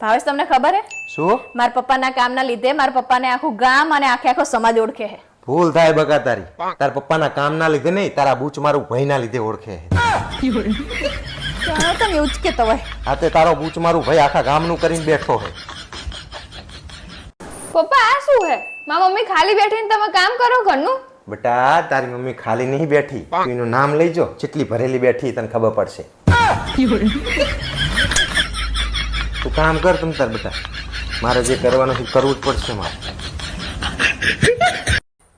ભાવેશ તમને ખબર હે શું? મારા પપ્પાના કામના લીધે મારા પપ્પાને આખું ગામ અને આખો સમાજ ઓળખે છે. ભૂલ થાય બકા તારી. તાર પપ્પાના કામના લીધે નહીં, તારા બૂચ મારું ભાઈના લીધે ઓળખે. ચાલો તમે એવું જ કેતો હોય. આ તે તારો બૂચ મારું ભાઈ આખા ગામનું કરીને બેઠો છે. પપ્પા આ શું હે? મારી મમ્મી ખાલી બેઠીને તમે કામ કરો ઘરનું? બેટા તારી મમ્મી ખાલી નહીં બેઠી, તું એનું નામ લઈજો, કેટલી ભરેલી બેઠી તને ખબર પડશે. તું કામ કર તમ તાર બેટા, મારે જે કરવાનું છે કરવું જ પડશે મારે.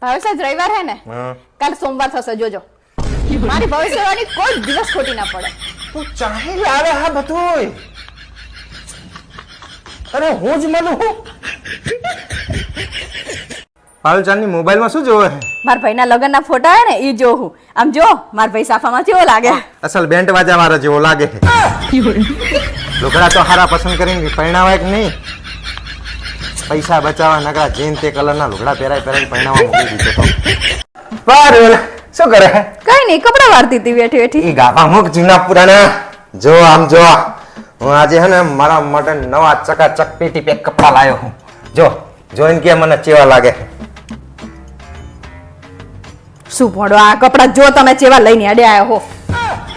ભાવેશ આજ રવિવાર હે ને, હા કાલ સોમવાર થશે જોજો. મારી ભવિષ્યવાણી કોઈ દિવસ ખોટી ના પડે. તું ચાહે લાવે હા બધું. અરે હું જ મળું. પાલચાની મોબાઈલમાં શું જોવે છે? મારા ભાઈના લગ્નના ફોટા હે ને એ જોઉં. આમ જો મારા ભાઈ સાફામાં કેવો લાગે. અસલ બેન્ડ વાજા મારા જેવો લાગે છે. લુગડા તો હારા પસંદ કરીને પહેણાવાય કે નહીં? પૈસા બચાવવા નકરા જેન તે કલરના લુગડા પહેરાઈ પહેણાવા મૂકી દીધો તો. પારુલ શું કરે? કઈ નહીં, કપડા વાળતી હતી બેઠી બેઠી. ઈ ગાભા મુક જૂના પુરાણા. જો આમ જો, હું આજે હે ને મારા માટે નવા ચકાચક પેટી પેક કપડા લાવ્યો હું. જો જોઈને કે મને ચેવા લાગે. શું ભણો આ કપડા જો તમે ચેવા લઈને આડે આયા હો.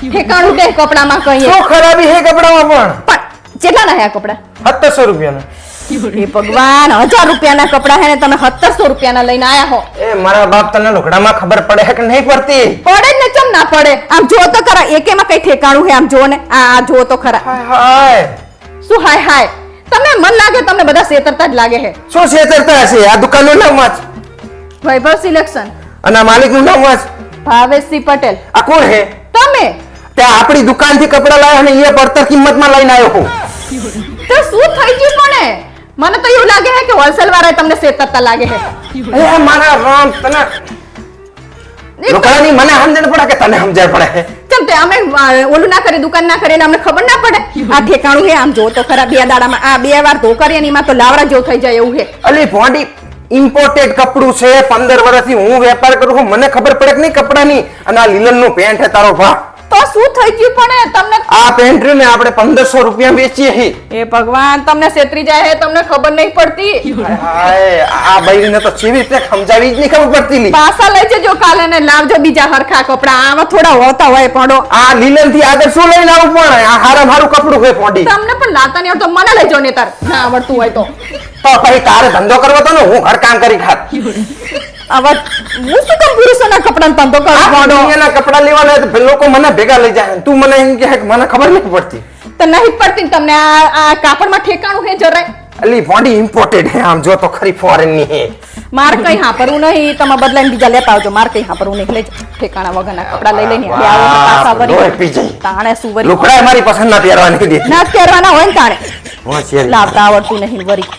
ઠેકાણું કે કપડામાં કઈ શું ખરાબી હે કપડામાં? પણ કેટલા ના હે આ કપડા? 700 રૂપિયાના. એ ભગવાન 1000 રૂપિયાના કપડા હે ને તમે 1700 રૂપિયાના લઈને આયા હો. એ મારા બાપ તને લુગડામાં ખબર પડે કે નહીં પડતી? પડે જ ને, ચમ ના પડે? આમ જો તો ખરા, એકેમાં કઈ ઠેકાણું હે? આમ જો ને, આ જો તો ખરા. હાય હાય. શું હાય હાય? તમને મન લાગે તમને બધા છેતરતા જ લાગે હે. શું છેતરતા હશે? આ દુકાનનું નામ વાંચ. વૈભવ સિલેક્શન. અને આ માલિકનું નામ વાંચ. ભાવેશસિંહ પટેલ. આ કોણ હે? તમે તે આપણી દુકાનથી કપડા લાવ્યો અને એ પડતર કિંમતમાં લઈને આવ્યો હું. તો શું થઈ ગયું? પણ મને તો એવું લાગે છે કે હોલસેલ વાળા તમને છેતરતા લાગે છે. એ મારા રામ, તને લોકોની મને સમજણ પડે કે તને સમજણ પડે? ચમ તે અમે ઓલું ના કરી, દુકાન ના કરી, અમને ખબર ના પડે? આ ઠેકાણું હે, આમ જો તો ખરા. 2 દાડામાં આ 2 વાર ધો કરી અને એમાં તો લાવરા જેવું થઈ જાય એવું હે. અલી ભોંડી, ઇમ્પોર્ટેડ કપડું છે. 15 વર્ષથી હું વેપાર કરું છું, મને ખબર પડે કે નહીં કપડાની? અને આ લીલનનું પેન્ટ હે તારો ભાવ. તો શું થઈ ગયું? પણ તમને આ પેન્ટ ને આપણે 1500 રૂપિયા વેચીએ હી. એ ભગવાન, તમને છેતરી જાય હે, તમને ખબર નહીં પડતી. હાય, આ બૈરીને તો કેવી રીતે સમજાવી જ નહીં ખબર પડતી લી. પાછા લઈ જજો કાલે ને લાવજો બીજા હરખા કપડા. આમાં થોડા હોતા હોય પડો. આ લીલન થી આગળ શું લઈને આવું? પણ આ હારામ હારું કપડું હોય ભોંડી. તમને પણ લાતા નહીં આવડતો, મને લઈ જાઓ ને તાર ના આવડતું હોય તો. તો પછી તારે ધંધો કરવો તો ને, હું ઘર કામ કરી ખાત. હવે હું શું કામ પુરુષોના કપડાનો ધંધો કરું? દુનિયાના કપડા લેવાના તો લોકો મને ભેગા લઈ જાય. તું મને એમ કહે કે મને ખબર નહીં પડતી. તો નહીં પડતી તમને આ કાપડમાં ઠેકાણું હે જરાય? અલી ભોંડી ઇમ્પોર્ટેડ હે, આમ જો તો ખરી ફોરેન ની હે. માર કઈ હાપરવું નહીં, તમે બદલાઈને બીજા લેતા આવજો. માર કઈ હાપરવું નહીં, લેજો ઠેકાણા વગરના કપડા લઈ લઈને આવો તો પાછા વળી પી જાય. તાણે શું વળી લુગડા મારી પસંદ ના પહેરવાની દે. ના પહેરવાના હોય ને તાણે વાહ છે. લાવતા આવડતું નહીં વળી.